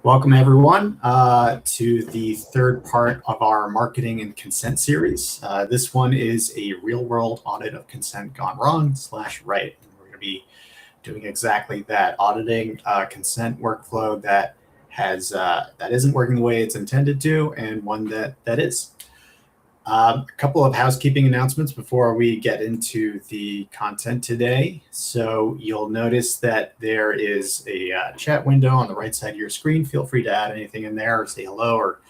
Welcome everyone to the third part of our marketing and consent series. This one is a real-world audit of consent gone wrong / right. We're going to be doing exactly that, auditing consent workflow that isn't working the way it's intended to, and one that is. A couple of housekeeping announcements before we get into the content today. So you'll notice that there is a chat window on the right side of your screen. Feel free to add anything in there or say hello or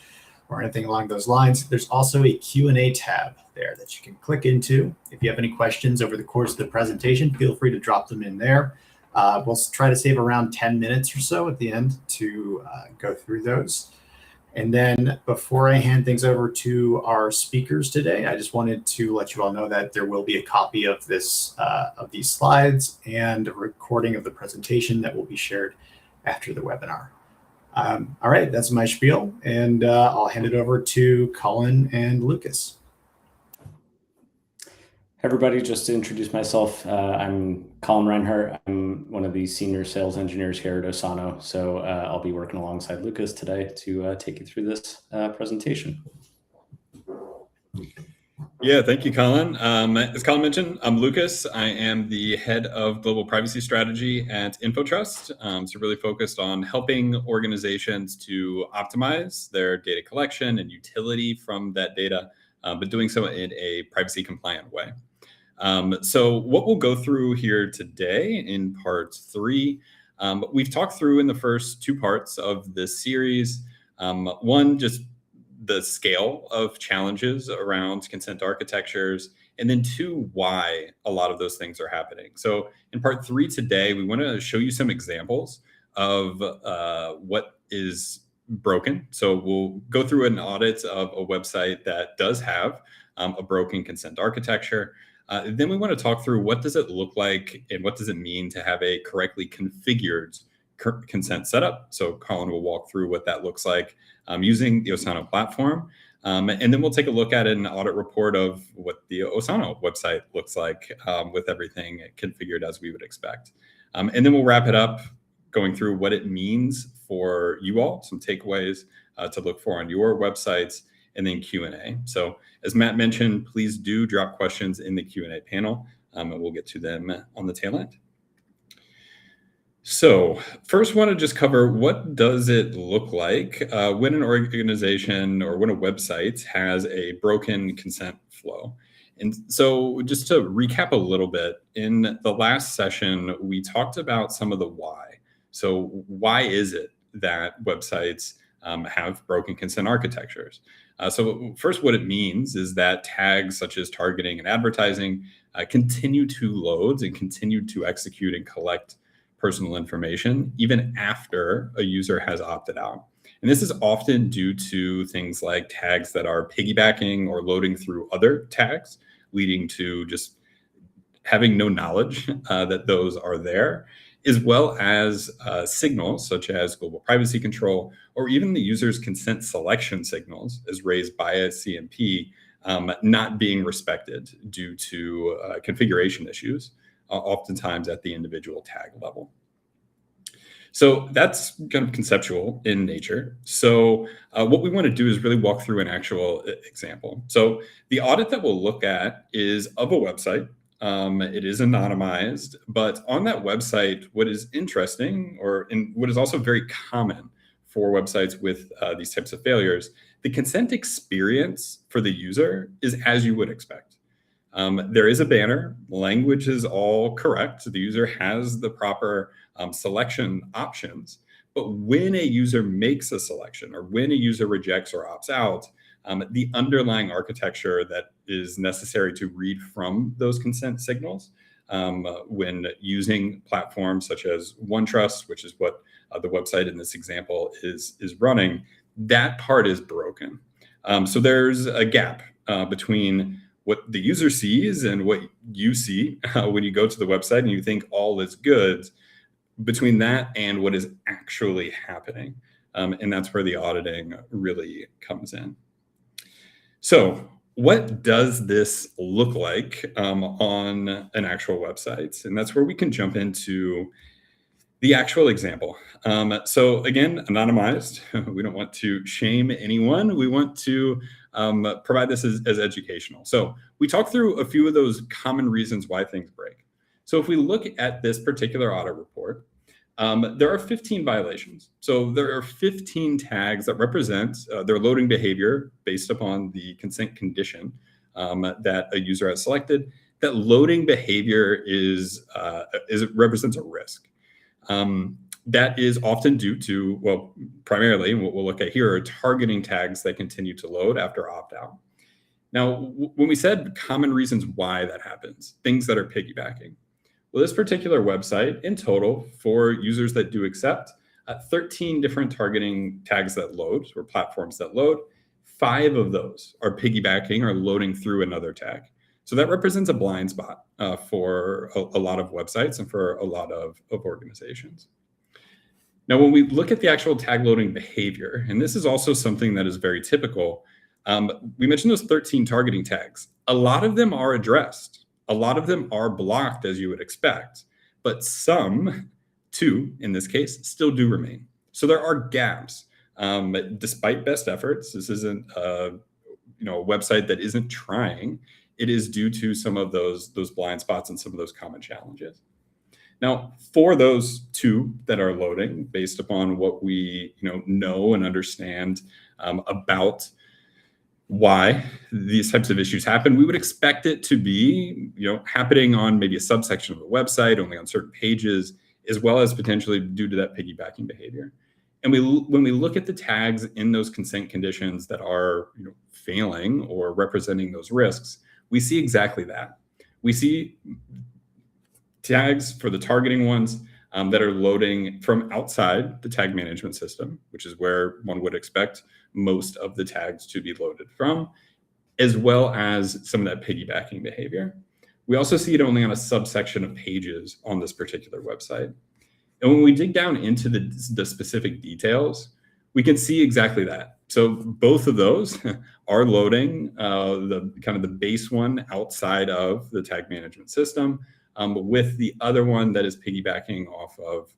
anything along those lines. There's also a Q&A tab there that you can click into. If you have any questions over the course of the presentation, feel free to drop them in there. We'll try to save around 10 minutes or so at the end to go through those. And then before I hand things over to our speakers today, I just wanted to let you all know that there will be a copy of this of these slides and a recording of the presentation that will be shared after the webinar. All right, that's my spiel, and I'll hand it over to Colin and Lucas. Hey everybody, just to introduce myself, I'm Colin Reinhardt. I'm one of the senior sales engineers here at Osano. So I'll be working alongside Lucas today to take you through this presentation. Yeah, thank you, Colin. As Colin mentioned, I'm Lucas. I am the head of global privacy strategy at InfoTrust. So really focused on helping organizations to optimize their data collection and utility from that data, but doing so in a privacy compliant way. So what we'll go through here today in part 3, we've talked through in the first 2 parts of this series, one, just the scale of challenges around consent architectures, and then 2, why a lot of those things are happening. So in part 3 today, we want to show you some examples of what is broken. So we'll go through an audit of a website that does have a broken consent architecture. Then we want to talk through what does it look like and what does it mean to have a correctly configured consent setup. So Colin will walk through what that looks like using the Osano platform. And then we'll take a look at an audit report of what the Osano website looks like with everything configured as we would expect. And then we'll wrap it up going through what it means for you all, some takeaways to look for on your websites, and then Q&A. So as Matt mentioned, please do drop questions in the Q&A panel, and we'll get to them on the tail end. So first, want to just cover what does it look like when an organization or when a website has a broken consent flow. And so just to recap a little bit, in the last session, we talked about some of the why. So why is it that websites have broken consent architectures? So first, what it means is that tags such as targeting and advertising continue to load and continue to execute and collect personal information even after a user has opted out. And this is often due to things like tags that are piggybacking or loading through other tags, leading to just having no knowledge that those are there, as well as signals such as global privacy control, or even the user's consent selection signals as raised by a CMP not being respected due to configuration issues, oftentimes at the individual tag level. So that's kind of conceptual in nature. So what we want to do is really walk through an actual example. So the audit that we'll look at is of a website. It is anonymized, but on that website, what is interesting, and what is also very common for websites with these types of failures, the consent experience for the user is as you would expect. There is a banner, language is all correct. The user has the proper selection options, but when a user makes a selection or when a user rejects or opts out, the underlying architecture that is necessary to read from those consent signals when using platforms such as OneTrust, which is what the website in this example is running, that part is broken. So there's a gap between what the user sees and what you see when you go to the website and you think all is good, between that and what is actually happening. And that's where the auditing really comes in. So what does this look like on an actual website? And that's where we can jump into the actual example. So again, anonymized. We don't want to shame anyone. We want to provide this as educational. So we talked through a few of those common reasons why things break. So if we look at this particular audit report, there are 15 violations. So there are 15 tags that represent their loading behavior based upon the consent condition that a user has selected. That loading behavior represents a risk. That is often due to, well, primarily what we'll look at here are targeting tags that continue to load after opt-out. Now, when we said common reasons why that happens, things that are piggybacking, well, this particular website in total for users that do accept 13 different targeting tags that load or platforms that load, 5 of those are piggybacking or loading through another tag. So that represents a blind spot for a lot of websites and for a lot of organizations. Now, when we look at the actual tag loading behavior, and this is also something that is very typical, we mentioned those 13 targeting tags. A lot of them are addressed. A lot of them are blocked, as you would expect, but some, 2 in this case, still do remain. So there are gaps. Despite best efforts, this isn't a website that isn't trying. It is due to some of those blind spots and some of those common challenges. Now, for those 2 that are loading, based upon what we know and understand about why these types of issues happen, we would expect it to be happening on maybe a subsection of the website, only on certain pages, as well as potentially due to that piggybacking behavior. And when we look at the tags in those consent conditions that are failing or representing those risks, we see exactly that. We see tags for the targeting ones that are loading from outside the tag management system, which is where one would expect most of the tags to be loaded from, as well as some of that piggybacking behavior. We also see it only on a subsection of pages on this particular website. And when we dig down into the specific details, we can see exactly that. So both of those are loading the base one outside of the tag management system, with the other one that is piggybacking off of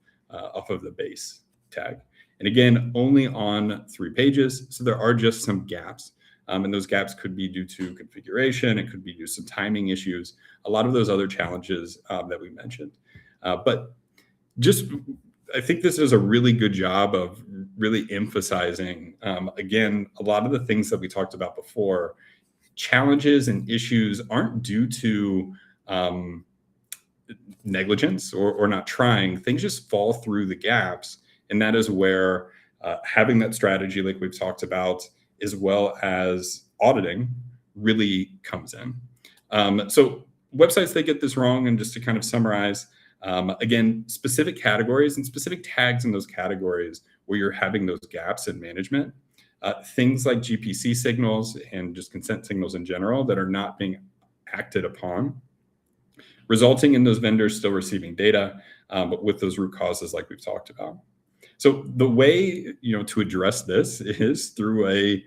the base tag. And again, only on 3 pages. So there are just some gaps. And those gaps could be due to configuration. It could be due to some timing issues, a lot of those other challenges that we mentioned. But I think this is a really good job of really emphasizing, again, a lot of the things that we talked about before. Challenges and issues aren't due to negligence or not trying. Things just fall through the gaps. And that is where having that strategy, like we've talked about, as well as auditing, really comes in. So websites that get this wrong, and just to kind of summarize, again, specific categories and specific tags in those categories where you're having those gaps in management, things like GPC signals and just consent signals in general that are not being acted upon, resulting in those vendors still receiving data, but with those root causes like we've talked about. So the way to address this is through a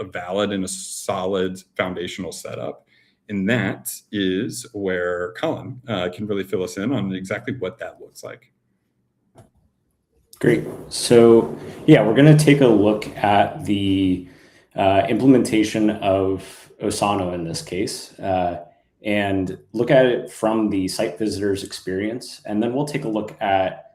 valid and a solid foundational setup. And that is where Colin can really fill us in on exactly what that looks like. Great. So yeah, we're going to take a look at the implementation of Osano in this case, and look at it from the site visitor's experience. And then we'll take a look at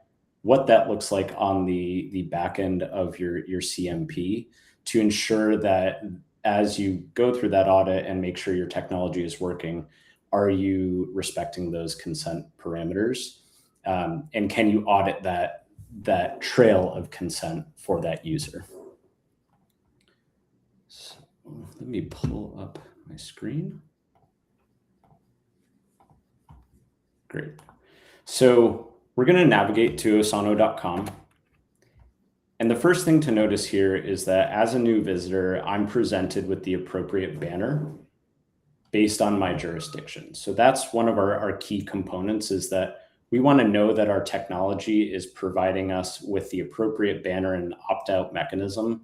what that looks like on the back end of your CMP to ensure that as you go through that audit and make sure your technology is working, are you respecting those consent parameters? And can you audit that trail of consent for that user? So let me pull up my screen. Great. So we're going to navigate to osano.com. And the first thing to notice here is that as a new visitor, I'm presented with the appropriate banner based on my jurisdiction. So that's one of our key components, is that we want to know that our technology is providing us with the appropriate banner and opt-out mechanism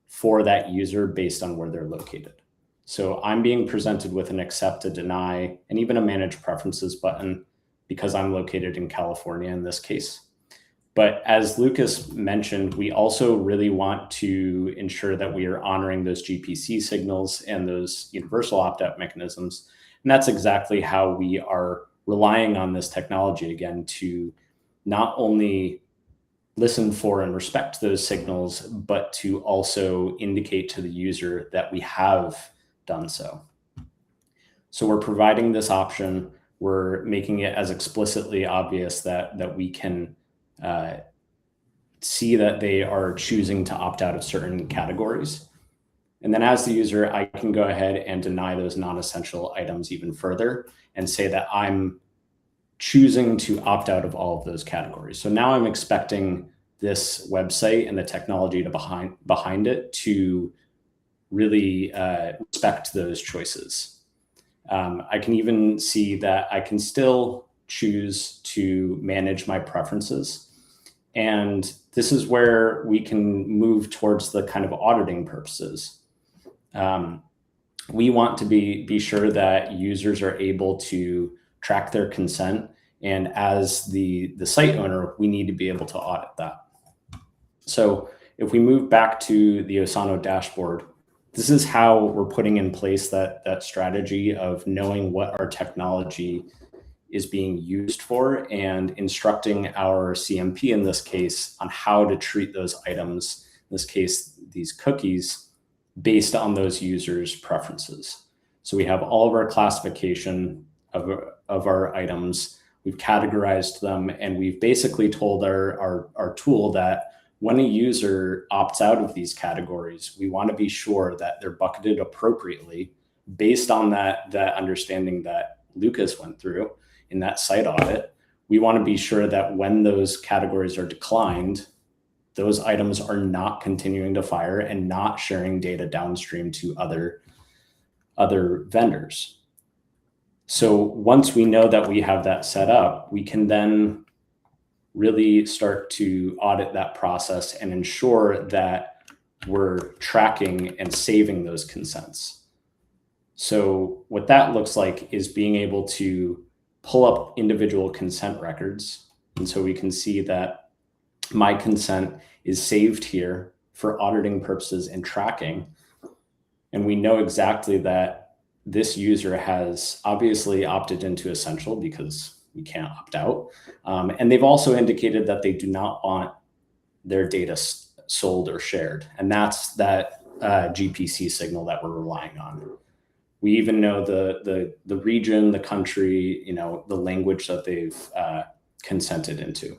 for that user based on where they're located. So I'm being presented with an accept, a deny, and even a manage preferences button because I'm located in California in this case. But as Lucas mentioned, we also really want to ensure that we are honoring those GPC signals and those universal opt-out mechanisms. And that's exactly how we are relying on this technology, again, to not only listen for and respect those signals, but to also indicate to the user that we have done so. So we're providing this option. We're making it as explicitly obvious that we can see that they are choosing to opt out of certain categories. And then as the user, I can go ahead and deny those non-essential items even further and say that I'm choosing to opt out of all of those categories. So now I'm expecting this website and the technology to behind it to really respect those choices. I can even see that I can still choose to manage my preferences. And this is where we can move towards the kind of auditing purposes. We want to be sure that users are able to track their consent. And as the site owner, we need to be able to audit that. So if we move back to the Osano dashboard, this is how we're putting in place that strategy of knowing what our technology is being used for and instructing our CMP in this case on how to treat those items, in this case, these cookies, based on those users' preferences. So we have all of our classification of our items, we've categorized them, and we've basically told our tool that when a user opts out of these categories, we want to be sure that they're bucketed appropriately based on that understanding that Lucas went through in that site audit. We want to be sure that when those categories are declined, those items are not continuing to fire and not sharing data downstream to other vendors. So once we know that we have that set up, we can then really start to audit that process and ensure that we're tracking and saving those consents. So what that looks like is being able to pull up individual consent records. And so we can see that my consent is saved here for auditing purposes and tracking. And we know exactly that this user has obviously opted into Essential because we can't opt out. And they've also indicated that they do not want their data sold or shared. And that's that GPC signal that we're relying on. We even know the region, the country, the language that they've consented into.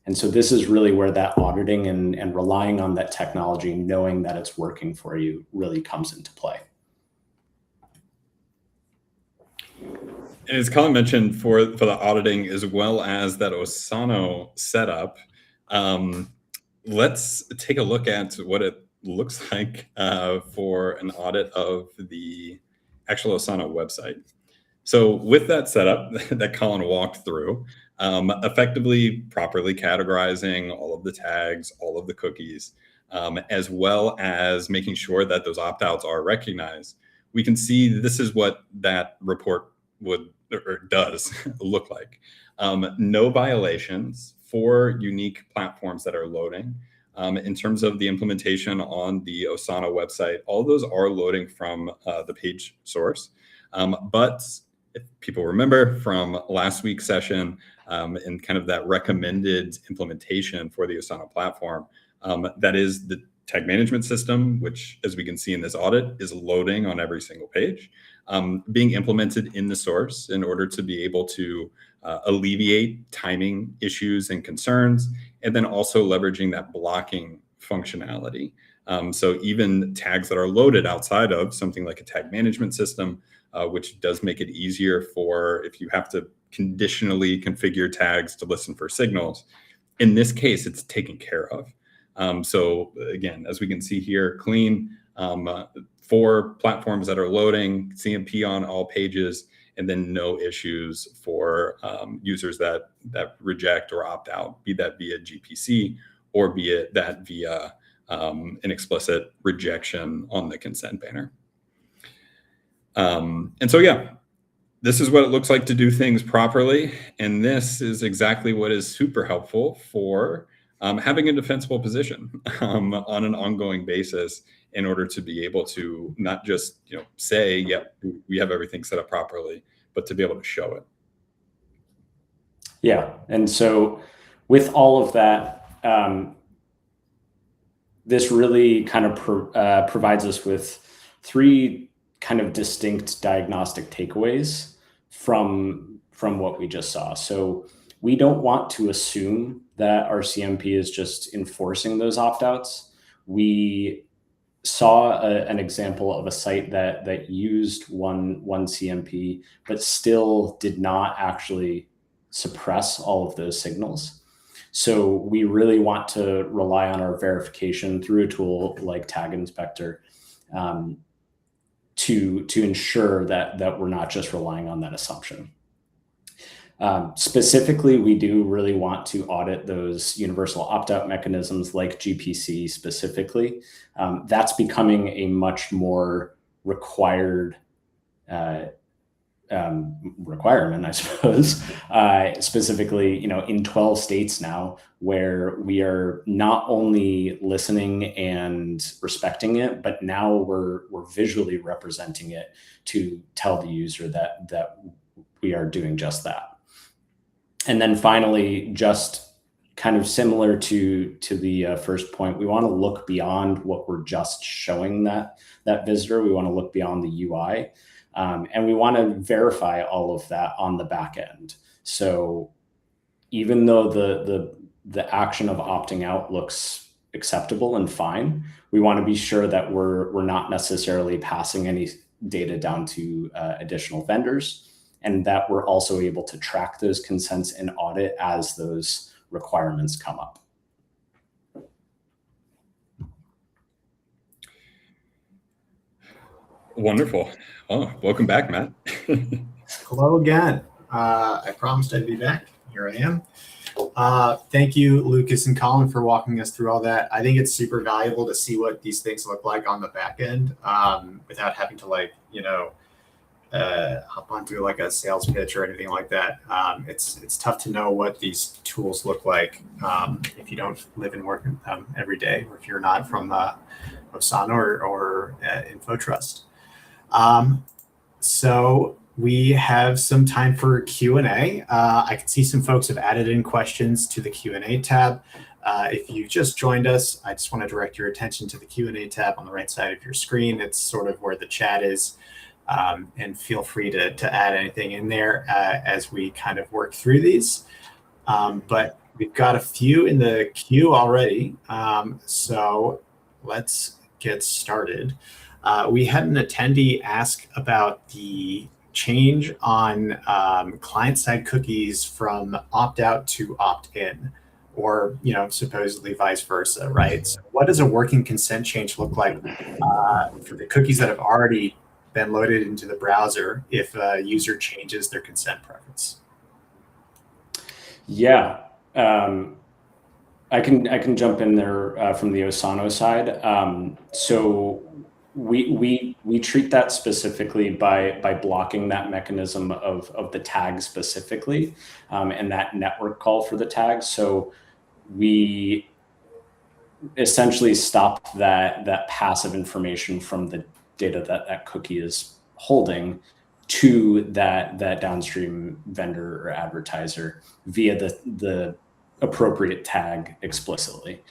And so this is really where that auditing and relying on that technology, knowing that it's working for you, really comes into play. And as Colin mentioned, for the auditing as well as that Osano setup, let's take a look at what it looks like for an audit of the actual Osano website. So with that setup that Colin walked through, effectively properly categorizing all of the tags, all of the cookies, as well as making sure that those opt-outs are recognized, we can see this is what that report would or does look like. No violations for unique platforms that are loading. In terms of the implementation on the Osano website, all those are loading from the page source. But if people remember from last week's session and kind of that recommended implementation for the Osano platform, that is the tag management system, which, as we can see in this audit, is loading on every single page, being implemented in the source in order to be able to alleviate timing issues and concerns, and then also leveraging that blocking functionality. So even tags that are loaded outside of something like a tag management system, which does make it easier for if you have to conditionally configure tags to listen for signals. In this case, it's taken care of. So again, as we can see here, clean for platforms that are loading, CMP on all pages, and then no issues for users that reject or opt out, be that via GPC or be it that via an explicit rejection on the consent banner. And so, yeah, this is what it looks like to do things properly. And this is exactly what is super helpful for having a defensible position on an ongoing basis in order to be able to not just say, yep, we have everything set up properly, but to be able to show it. Yeah. And so with all of that, this really kind of provides us with three kind of distinct diagnostic takeaways from what we just saw. So we don't want to assume that our CMP is just enforcing those opt-outs. We saw an example of a site that used one CMP, but still did not actually suppress all of those signals. So we really want to rely on our verification through a tool like Tag Inspector to ensure that we're not just relying on that assumption. Specifically, we do really want to audit those universal opt-out mechanisms like GPC specifically. That's becoming a much more required requirement, I suppose, specifically, in 12 states now, where we are not only listening and respecting it, but now we're visually representing it to tell the user that we are doing just that. And then finally, just kind of similar to the first point, we want to look beyond what we're just showing that visitor. We want to look beyond the UI. And we want to verify all of that on the back end. So even though the action of opting out looks acceptable and fine, we want to be sure that we're not necessarily passing any data down to additional vendors, and that we're also able to track those consents and audit as those requirements come up. Wonderful. Oh, welcome back, Matt. Hello again. I promised I'd be back. Here I am. Thank you, Lucas and Colin, for walking us through all that. I think it's super valuable to see what these things look like on the back end without having to hop onto like a sales pitch or anything like that. It's tough to know what these tools look like if you don't live and work with them every day, or if you're not from Osano or InfoTrust. So we have some time for Q&A. I can see some folks have added in questions to the Q&A tab. If you just joined us, I just want to direct your attention to the Q&A tab on the right side of your screen. It's sort of where the chat is. And feel free to add anything in there as we kind of work through these. But we've got a few in the queue already. So let's get started. We had an attendee ask about the change on client-side cookies from opt-out to opt-in, or supposedly vice versa, right? So what does a working consent change look like for the cookies that have already been loaded into the browser if a user changes their consent preference? Yeah, I can jump in there from the Osano side. So we treat that specifically by blocking that mechanism of the tag specifically and that network call for the tag. So we essentially stop that passive information from the data that cookie is holding to that downstream vendor or advertiser via the appropriate tag explicitly.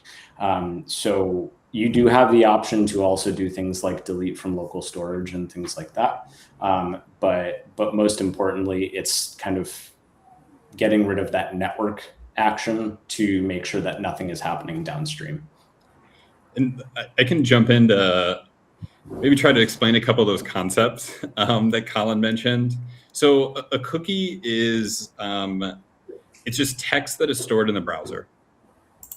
So you do have the option to also do things like delete from local storage and things like that. But most importantly, it's kind of getting rid of that network action to make sure that nothing is happening downstream. And I can jump into maybe try to explain a couple of those concepts that Colin mentioned. So a cookie is, it's just text that is stored in the browser.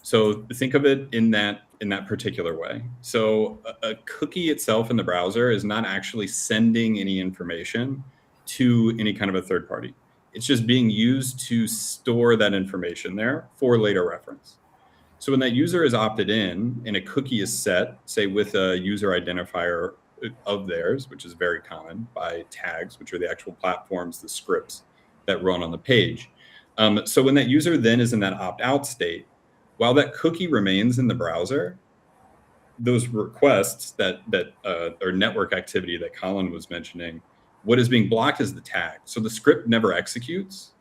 So think of it in that particular way. So a cookie itself in the browser is not actually sending any information to any kind of a third party. It's just being used to store that information there for later reference. So when that user is opted in and a cookie is set, say with a user identifier of theirs, which is very common, by tags, which are the actual platforms, the scripts that run on the page. So when that user then is in that opt-out state, while that cookie remains in the browser, those requests or network activity that Colin was mentioning, what is being blocked is the tag. So the script never executes,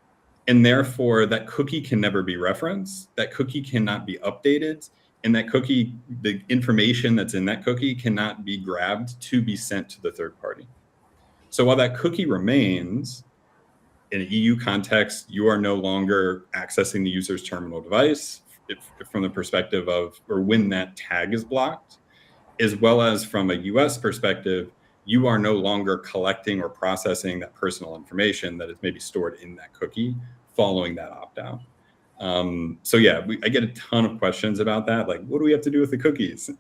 and therefore that cookie can never be referenced, that cookie cannot be updated, and that cookie, the information that's in that cookie cannot be grabbed to be sent to the third party. So while that cookie remains, in an EU context, you are no longer accessing the user's terminal device from the perspective of, or when that tag is blocked, as well as from a US perspective, you are no longer collecting or processing that personal information that is maybe stored in that cookie following that opt-out. So yeah, I get a ton of questions about that. Like, what do we have to do with the cookies?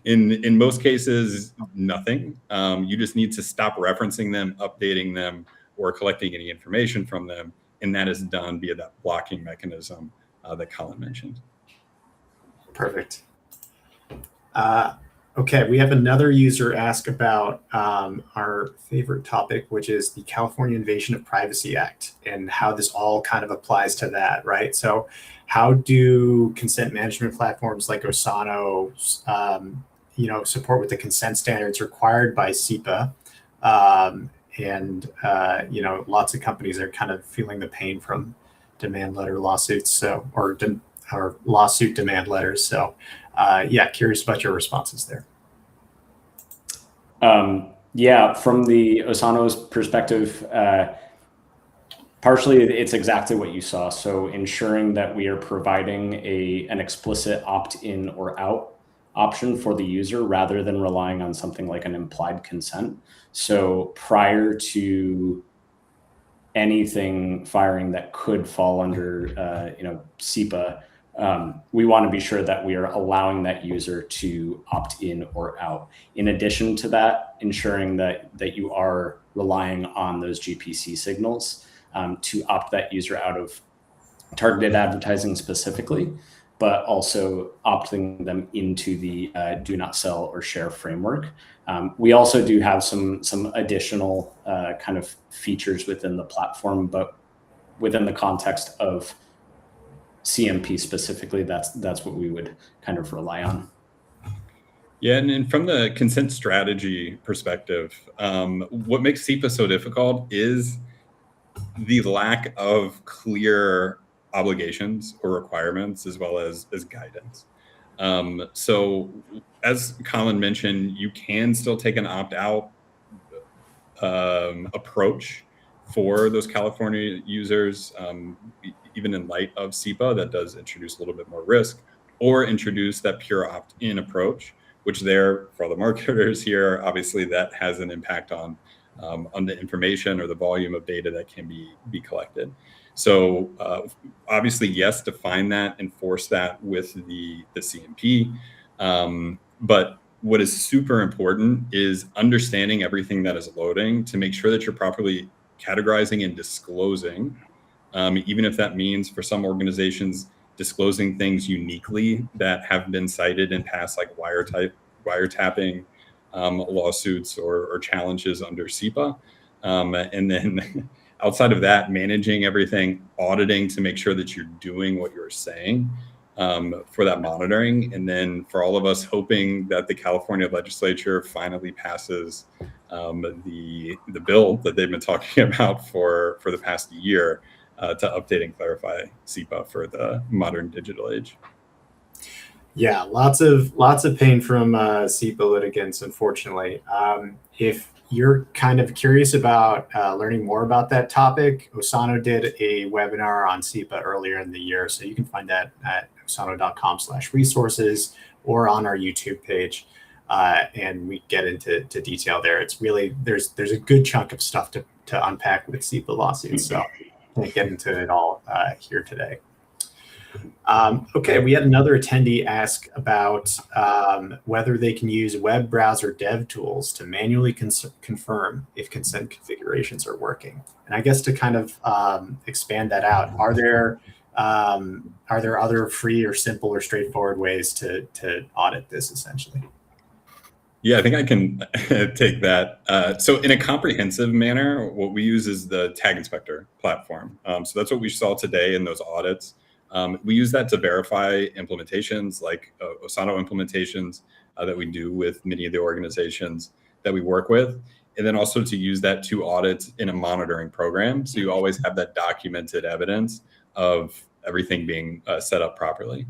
In most cases, nothing. You just need to stop referencing them, updating them, or collecting any information from them. And that is done via that blocking mechanism that Colin mentioned. Perfect. Okay, we have another user ask about our favorite topic, which is the California Invasion of Privacy Act and how this all kind of applies to that, right? So how do consent management platforms like Osano, support with the consent standards required by SEPA? Lots of companies are kind of feeling the pain from demand letter lawsuits, or lawsuit demand letters. So curious about your responses there. From the Osano's perspective, partially it's exactly what you saw. So ensuring that we are providing an explicit opt-in or out option for the user rather than relying on something like an implied consent. So prior to anything firing that could fall under SEPA, we want to be sure that we are allowing that user to opt in or out. In addition to that, ensuring that you are relying on those GPC signals to opt that user out of targeted advertising specifically, but also opting them into the do not sell or share framework. We also do have some additional kind of features within the platform, but within the context of CMP specifically, that's what we would kind of rely on. Yeah, and from the consent strategy perspective, what makes SEPA so difficult is the lack of clear obligations or requirements, as well as guidance. So as Colin mentioned, you can still take an opt-out approach for those California users, even in light of SEPA, that does introduce a little bit more risk, or introduce that pure opt-in approach, which for all the marketers here, obviously that has an impact on the information or the volume of data that can be collected. So obviously, yes, define that, enforce that with the CMP. But what is super important is understanding everything that is loading to make sure that you're properly categorizing and disclosing, even if that means for some organizations disclosing things uniquely that have been cited in past, like wiretapping lawsuits or challenges under SEPA. And then outside of that, managing everything, auditing to make sure that you're doing what you're saying for that monitoring. And then for all of us, hoping that the California legislature finally passes the bill that they've been talking about for the past year to update and clarify SEPA for the modern digital age. Yeah, lots of pain from SEPA litigants, unfortunately. If you're kind of curious about learning more about that topic, Osano did a webinar on SEPA earlier in the year, so you can find that at osano.com/resources or on our YouTube page, and we get into detail there. It's really there's a good chunk of stuff to unpack with SEPA lawsuits, so I can't get into it all here today. Okay, we had another attendee ask about whether they can use web browser dev tools to manually confirm if consent configurations are working. And I guess to kind of expand that out, are there other free or simple or straightforward ways to audit this essentially? Yeah, I think I can take that. So in a comprehensive manner, what we use is the Tag Inspector platform. So that's what we saw today in those audits. We use that to verify implementations like Osano implementations that we do with many of the organizations that we work with. And then also to use that to audit in a monitoring program. So you always have that documented evidence of everything being set up properly.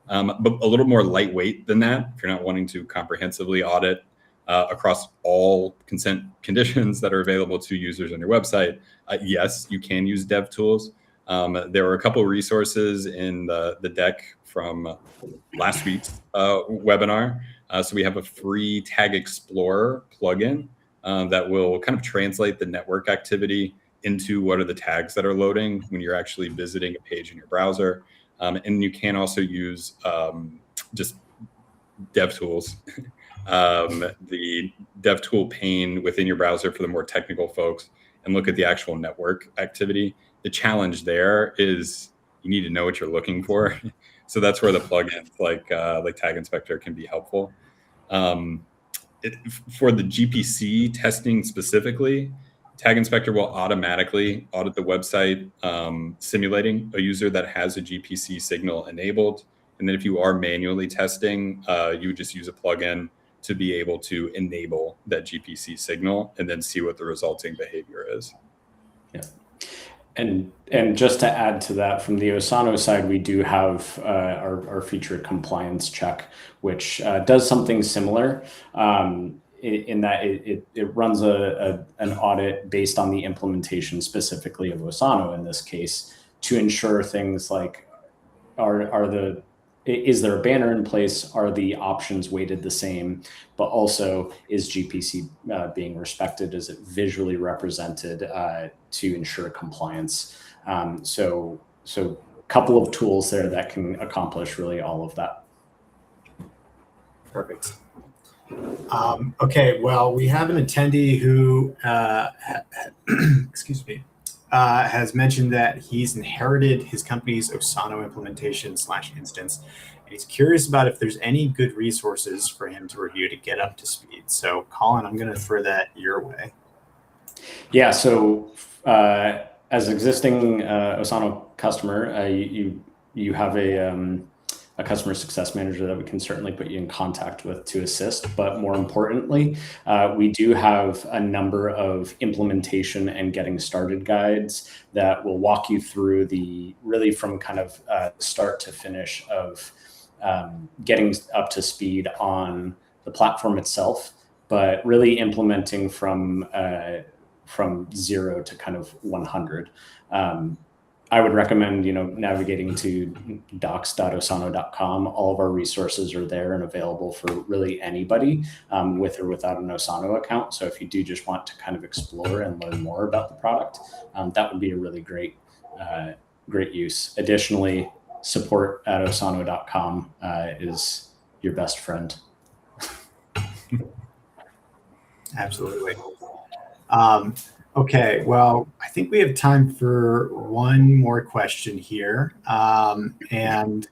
But a little more lightweight than that, if you're not wanting to comprehensively audit across all consent conditions that are available to users on your website, yes, you can use dev tools. There were a couple of resources in the deck from last week's webinar. So we have a free Tag Explorer plugin that will kind of translate the network activity into what are the tags that are loading when you're actually visiting a page in your browser. And you can also use just DevTools, the DevTool pane within your browser for the more technical folks, and look at the actual network activity. The challenge there is you need to know what you're looking for. So that's where the plugins like Tag Inspector can be helpful. For the GPC testing specifically, Tag Inspector will automatically audit the website, simulating a user that has a GPC signal enabled. And then if you are manually testing, you would just use a plugin to be able to enable that GPC signal and then see what the resulting behavior is. Yeah. And just to add to that, from the Osano side, we do have our feature compliance check, which does something similar in that it runs an audit based on the implementation specifically of Osano in this case to ensure things like is there a banner in place? Are the options weighted the same? But also, is GPC being respected? Is it visually represented to ensure compliance? So a couple of tools there that can accomplish really all of that. Perfect. Okay, well, we have an attendee who, excuse me, has mentioned that he's inherited his company's Osano implementation / instance, and he's curious about if there's any good resources for him to review to get up to speed. So, Colin, I'm going to throw that your way. Yeah, so as an existing Osano customer, you have a customer success manager that we can certainly put you in contact with to assist. But more importantly, we do have a number of implementation and getting started guides that will walk you through really from kind of start to finish of getting up to speed on the platform itself, but really implementing from 0 to kind of 100. I would recommend, navigating to docs.osano.com. All of our resources are there and available for really anybody with or without an Osano account. So if you do just want to kind of explore and learn more about the product, that would be a really great use. Additionally, support@osano.com is your best friend. Absolutely. Okay, well, I think we have time for one more question here, and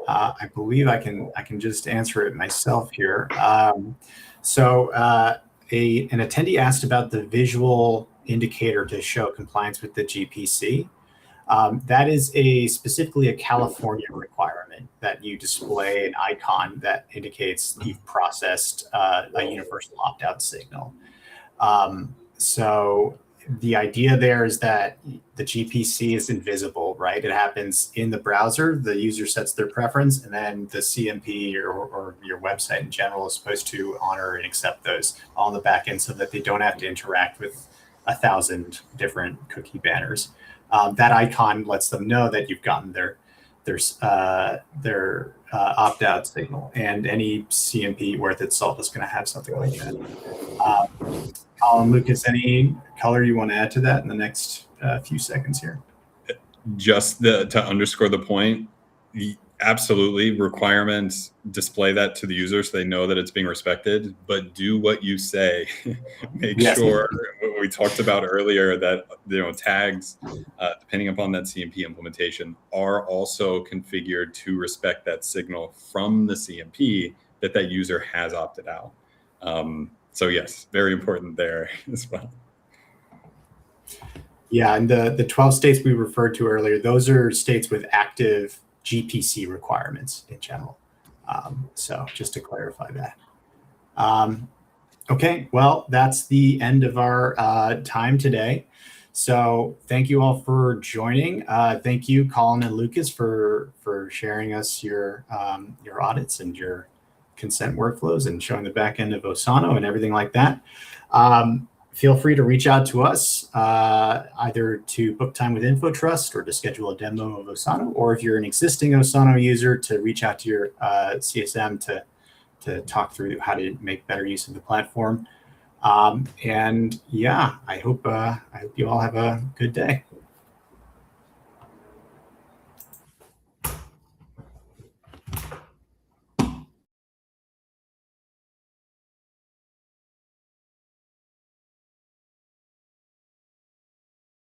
I believe I can just answer it myself here. So an attendee asked about the visual indicator to show compliance with the GPC. That is specifically a California requirement that you display an icon that indicates you've processed a universal opt-out signal. So the idea there is that the GPC is invisible, right? It happens in the browser. The user sets their preference, and then the CMP or your website in general is supposed to honor and accept those on the back end so that they don't have to interact with 1,000 different cookie banners. That icon lets them know that you've gotten their opt-out signal, and any CMP worth its salt is going to have something like that. Colin, Lucas, any color you want to add to that in the next few seconds here? Just to underscore the point, absolutely, requirements display that to the user so they know that it's being respected, but do what you say. Make sure what we talked about earlier, that tags, depending upon that CMP implementation, are also configured to respect that signal from the CMP that user has opted out. So yes, very important there as well. Yeah, and the 12 states we referred to earlier, those are states with active GPC requirements in general. So just to clarify that. Okay, well, that's the end of our time today. So thank you all for joining. Thank you, Colin and Lucas, for sharing us your audits and your consent workflows and showing the back end of Osano and everything like that. Feel free to reach out to us either to book time with InfoTrust or to schedule a demo of Osano, or if you're an existing Osano user, to reach out to your CSM to talk through how to make better use of the platform. And yeah, I hope you all have a good day.